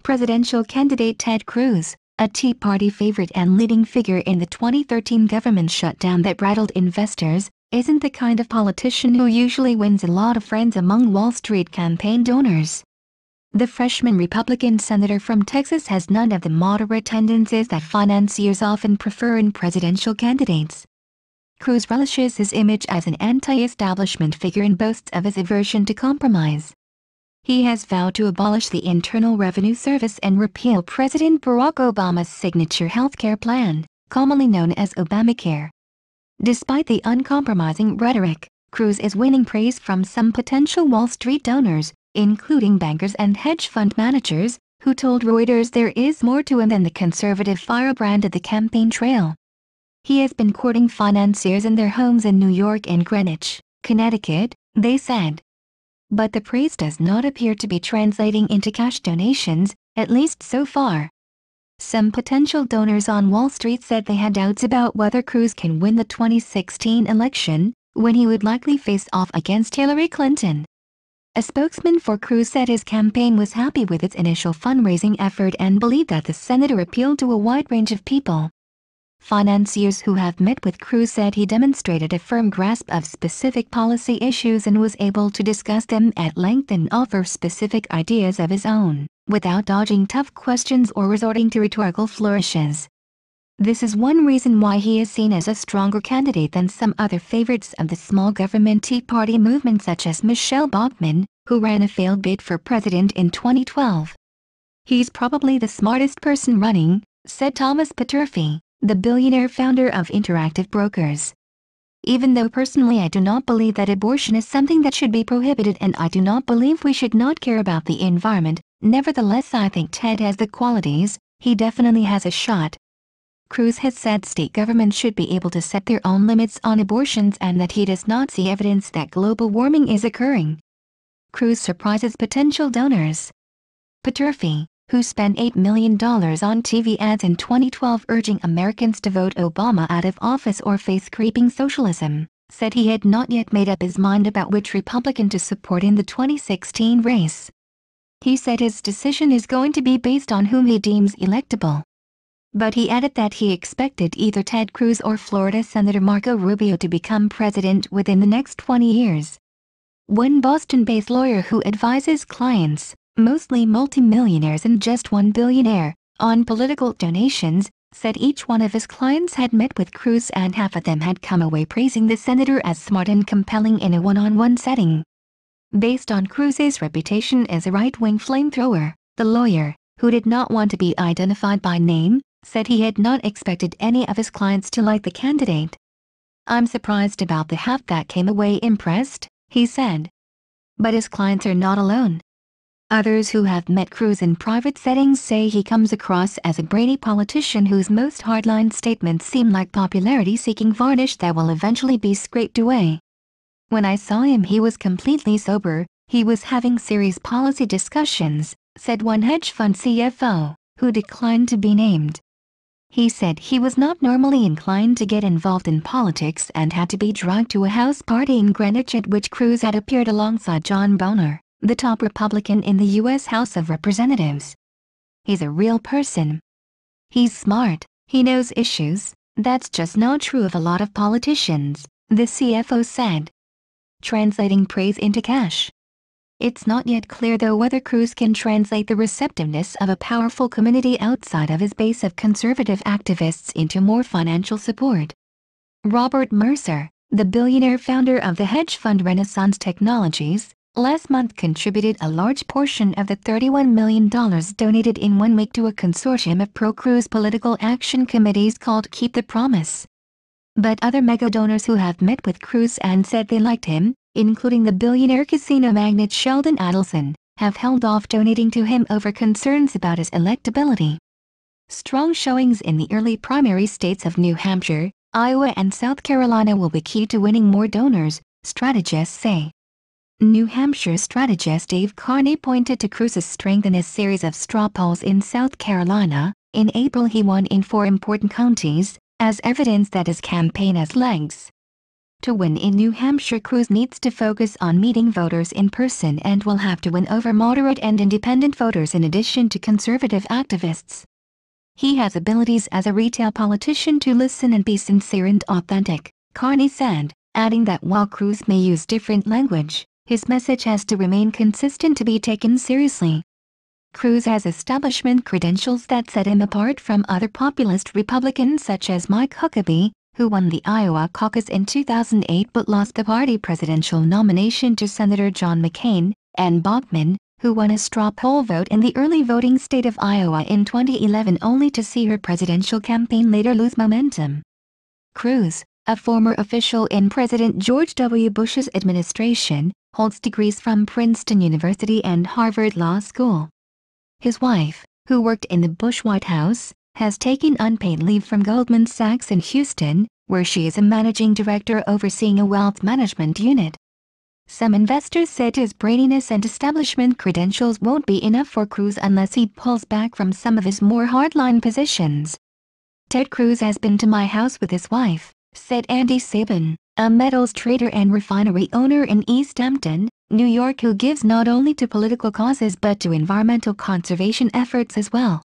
Presidential candidate Ted Cruz, a Tea Party favorite and leading figure in the 2013 government shutdown that rattled investors, isn't the kind of politician who usually wins a lot of friends among Wall Street campaign donors. The freshman Republican senator from Texas has none of the moderate tendencies that financiers often prefer in presidential candidates. Cruz relishes his image as an anti-establishment figure and boasts of his aversion to compromise. He has vowed to abolish the Internal Revenue Service and repeal President Barack Obama's signature healthcare plan, commonly known as Obamacare. Despite the uncompromising rhetoric, Cruz is winning praise from some potential Wall Street donors, including bankers and hedge fund managers, who told Reuters there is more to him than the conservative firebrand of the campaign trail. He has been courting financiers in their homes in New York and Greenwich, Connecticut, they said. But the praise does not appear to be translating into cash donations, at least so far. Some potential donors on Wall Street said they had doubts about whether Cruz can win the 2016 election, when he would likely face off against Hillary Clinton. A spokesman for Cruz said his campaign was happy with its initial fundraising effort and believed that the senator appealed to a wide range of people. Financiers who have met with Cruz said he demonstrated a firm grasp of specific policy issues and was able to discuss them at length and offer specific ideas of his own, without dodging tough questions or resorting to rhetorical flourishes. This is one reason why he is seen as a stronger candidate than some other favorites of the small government Tea Party movement such as Michelle Bachmann, who ran a failed bid for president in 2012. "He's probably the smartest person running," said Thomas Peterffy, the billionaire founder of Interactive Brokers. "Even though personally I do not believe that abortion is something that should be prohibited and I do not believe we should not care about the environment, nevertheless I think Ted has the qualities, he definitely has a shot." Cruz has said state governments should be able to set their own limits on abortions and that he does not see evidence that global warming is occurring. Cruz surprises potential donors. Peterffy, who spent $8 million on TV ads in 2012 urging Americans to vote Obama out of office or face creeping socialism, said he had not yet made up his mind about which Republican to support in the 2016 race. He said his decision is going to be based on whom he deems electable. But he added that he expected either Ted Cruz or Florida Senator Marco Rubio to become president within the next 20 years. One Boston-based lawyer who advises clients, mostly multimillionaires and just one billionaire, on political donations, said each one of his clients had met with Cruz and half of them had come away praising the senator as smart and compelling in a one-on-one setting. Based on Cruz's reputation as a right-wing flamethrower, the lawyer, who did not want to be identified by name, said he had not expected any of his clients to like the candidate. "I'm surprised about the half that came away impressed," he said. But his clients are not alone. Others who have met Cruz in private settings say he comes across as a brainy politician whose most hardline statements seem like popularity-seeking varnish that will eventually be scraped away. "When I saw him he was completely sober, he was having serious policy discussions," said one hedge fund CFO, who declined to be named. He said he was not normally inclined to get involved in politics and had to be dragged to a house party in Greenwich at which Cruz had appeared alongside John Boehner, the top Republican in the U.S. House of Representatives. "He's a real person. He's smart, he knows issues, that's just not true of a lot of politicians," the CFO said. Translating praise into cash. It's not yet clear though whether Cruz can translate the receptiveness of a powerful community outside of his base of conservative activists into more financial support. Robert Mercer, the billionaire founder of the hedge fund Renaissance Technologies, last month contributed a large portion of the $31 million donated in 1 week to a consortium of pro-Cruz political action committees called Keep the Promise. But other mega donors who have met with Cruz and said they liked him, including the billionaire casino magnate Sheldon Adelson, have held off donating to him over concerns about his electability. Strong showings in the early primary states of New Hampshire, Iowa and South Carolina will be key to winning more donors, strategists say. New Hampshire strategist Dave Carney pointed to Cruz's strength in a series of straw polls in South Carolina. In April he won in 4 important counties, as evidence that his campaign has legs. To win in New Hampshire, Cruz needs to focus on meeting voters in person and will have to win over moderate and independent voters in addition to conservative activists. He has abilities as a retail politician to listen and be sincere and authentic, Carney said, adding that while Cruz may use different language, his message has to remain consistent to be taken seriously. Cruz has establishment credentials that set him apart from other populist Republicans such as Mike Huckabee, who won the Iowa caucus in 2008 but lost the party presidential nomination to Senator John McCain, and Bachmann, who won a straw poll vote in the early voting state of Iowa in 2011 only to see her presidential campaign later lose momentum. Cruz, a former official in President George W. Bush's administration, holds degrees from Princeton University and Harvard Law School. His wife, who worked in the Bush White House, has taken unpaid leave from Goldman Sachs in Houston, where she is a managing director overseeing a wealth management unit. Some investors said his braininess and establishment credentials won't be enough for Cruz unless he pulls back from some of his more hardline positions. Ted Cruz has been to my house with his wife, said Andy Sabin, a metals trader and refinery owner in East Hampton, New York, who gives not only to political causes but to environmental conservation efforts as well.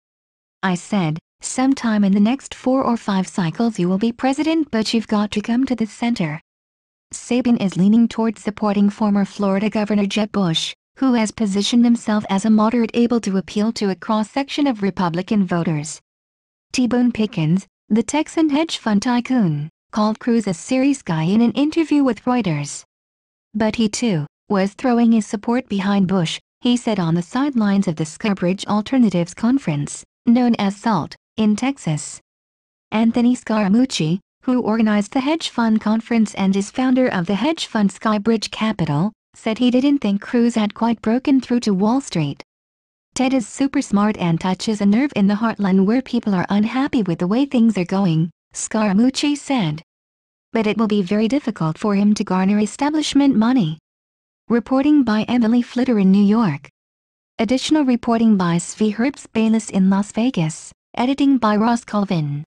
I said, sometime in the next 4 or 5 cycles you will be president, but you've got to come to the center. Sabin is leaning towards supporting former Florida Governor Jeb Bush, who has positioned himself as a moderate able to appeal to a cross-section of Republican voters. T-Boone Pickens, the Texan hedge fund tycoon, called Cruz a serious guy in an interview with Reuters. But he too was throwing his support behind Bush, he said on the sidelines of the Scarbridge Alternatives Conference, known as SALT, in Texas. Anthony Scaramucci, who organized the hedge fund conference and is founder of the hedge fund Skybridge Capital, said he didn't think Cruz had quite broken through to Wall Street. Ted is super smart and touches a nerve in the heartland where people are unhappy with the way things are going, Scaramucci said. But it will be very difficult for him to garner establishment money. Reporting by Emily Flitter in New York. Additional reporting by Svi Herbst Bayless in Las Vegas. Editing by Ross Colvin.